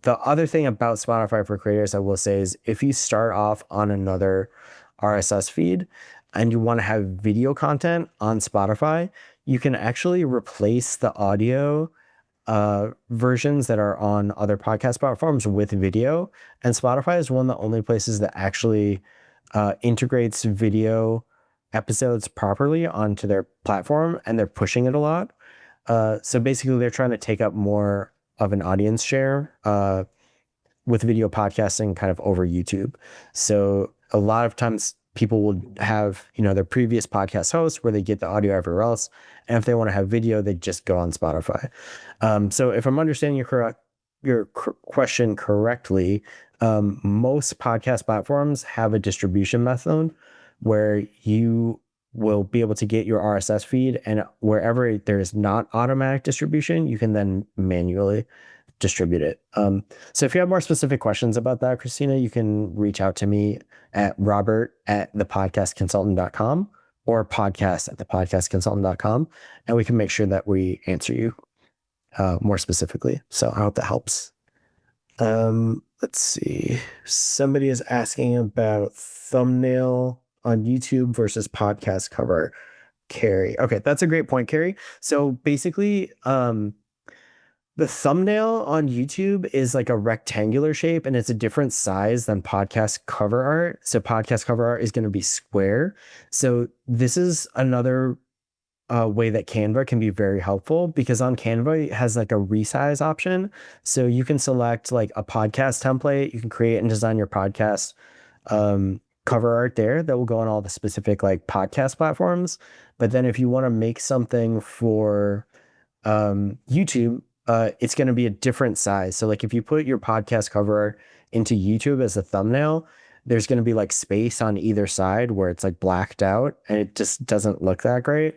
the other thing about Spotify for creators, I will say, is if you start off on another RSS feed and you want to have video content on Spotify, you can actually replace the audio versions that are on other podcast platforms with video. And Spotify is one of the only places that actually integrates video episodes properly onto their platform, and they're pushing it a lot. So basically, they're trying to take up more of an audience share with video podcasting kind of over YouTube. So a lot of times people will have, their previous podcast hosts where they get the audio everywhere else. And if they want to have video, they just go on Spotify. So if I'm understanding your question correctly, most podcast platforms have a distribution method where you will be able to get your RSS feed, and wherever there is not automatic distribution, you can then manually distribute it. So if you have more specific questions about that, Christina, you can reach out to me at robert@thepodcastconsultant.com or podcast@thepodcastconsultant.com, and we can make sure that we answer you more specifically. So I hope that helps. Let's see. Somebody is asking about thumbnail on YouTube versus podcast cover. Carrie. Okay, that's a great point, Carrie. So basically, the thumbnail on YouTube is like a rectangular shape and it's a different size than podcast cover art. So podcast cover art is going to be square. So this is another way that Canva can be very helpful, because on Canva it has like a resize option. So you can select like a podcast template. You can create and design your podcast cover art there that will go on all the specific like podcast platforms. But then if you want to make something for YouTube, it's going to be a different size. So like if you put your podcast cover art into YouTube as a thumbnail, there's going to be like space on either side where it's like blacked out and it just doesn't look that great.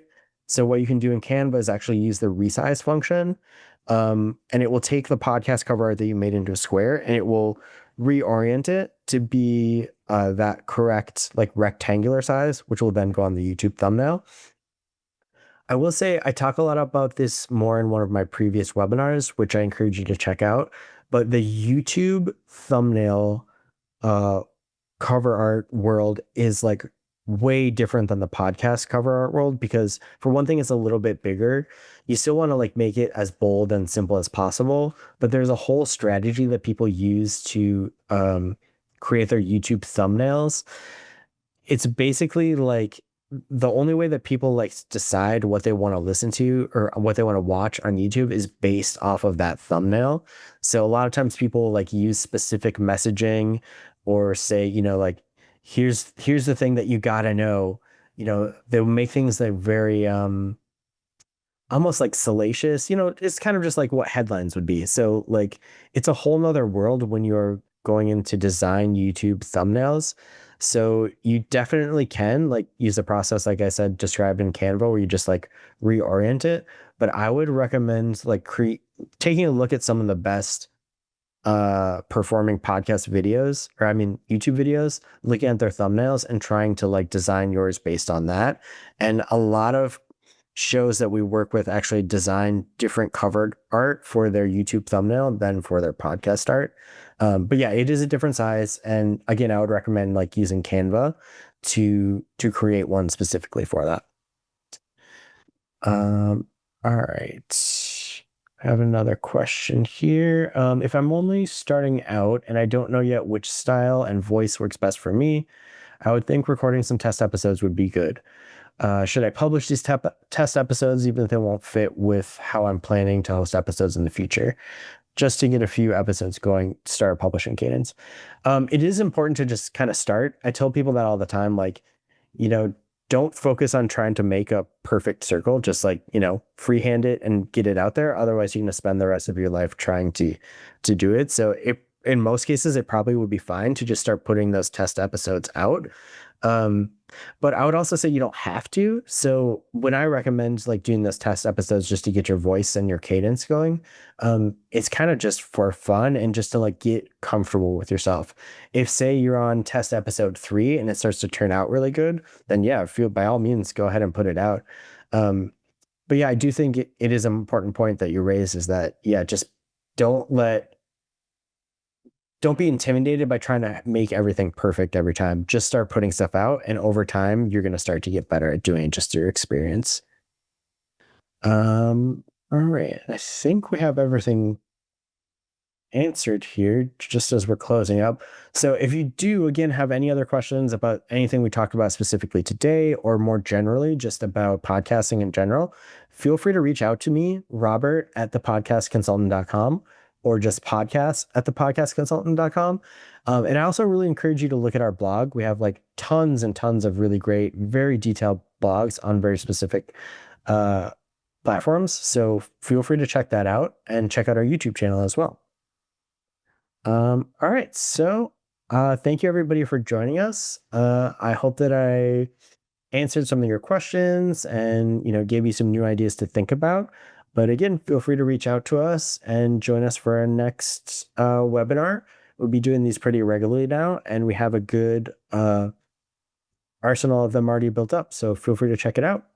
So what you can do in Canva is actually use the resize function, and it will take the podcast cover art that you made into a square and it will reorient it to be that correct like rectangular size, which will then go on the YouTube thumbnail. I will say I talk a lot about this more in one of my previous webinars, which I encourage you to check out. But the YouTube thumbnail cover art world is like way different than the podcast cover art world because for one thing, it's a little bit bigger. You still want to like make it as bold and simple as possible, but there's a whole strategy that people use to create their YouTube thumbnails. It's basically like the only way that people like decide what they want to listen to or what they want to watch on YouTube is based off of that thumbnail. So a lot of times people like use specific messaging or say, like here's the thing that you got to know. They'll make things like very almost like salacious, it's kind of just like what headlines would be. So like it's a whole nother world when you're going into design YouTube thumbnails. So you definitely can like use a process, like I said, described in Canva, where you just like reorient it. But I would recommend like taking a look at some of the best performing podcast videos, or I mean YouTube videos, looking at their thumbnails and trying to like design yours based on that. And a lot of shows that we work with actually design different covered art for their YouTube thumbnail than for their podcast art. But yeah, it is a different size. And again, I would recommend like using Canva to create one specifically for that. All right. I have another question here. If I'm only starting out and I don't know yet which style and voice works best for me, I would think recording some test episodes would be good. Should I publish these test episodes even if they won't fit with how I'm planning to host episodes in the future? Just to get a few episodes going, start publishing cadence. It is important to just kind of start. I tell people that all the time, like, don't focus on trying to make a perfect circle. Just like, freehand it and get it out there. Otherwise, you're going to spend the rest of your life trying to do it. So in most cases, it probably would be fine to just start putting those test episodes out. But I would also say you don't have to. So when I recommend like doing those test episodes just to get your voice and your cadence going, it's kind of just for fun and just to like get comfortable with yourself. If say you're on test episode 3 and it starts to turn out really good, then yeah, by all means, go ahead and put it out. But yeah, I do think it is an important point that you raised is that, yeah, just don't be intimidated by trying to make everything perfect every time. Just start putting stuff out, and over time, you're going to start to get better at doing it just through experience. All right. I think we have everything answered here just as we're closing up. So if you do, again, have any other questions about anything we talked about specifically today, or more generally, just about podcasting in general, feel free to reach out to me, Robert at thepodcastconsultant.com, or just podcast at thepodcastconsultant.com. And I also really encourage you to look at our blog. We have like tons and tons of really great, very detailed blogs on very specific platforms. So feel free to check that out and check out our YouTube channel as well. All right. So thank you everybody for joining us. I hope that I answered some of your questions and, gave you some new ideas to think about. But again, feel free to reach out to us and join us for our next webinar. We'll be doing these pretty regularly now, and we have a good arsenal of them already built up. So feel free to check it out.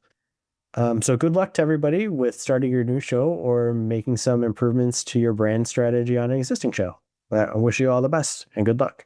So good luck to everybody with starting your new show or making some improvements to your brand strategy on an existing show. I wish you all the best and good luck.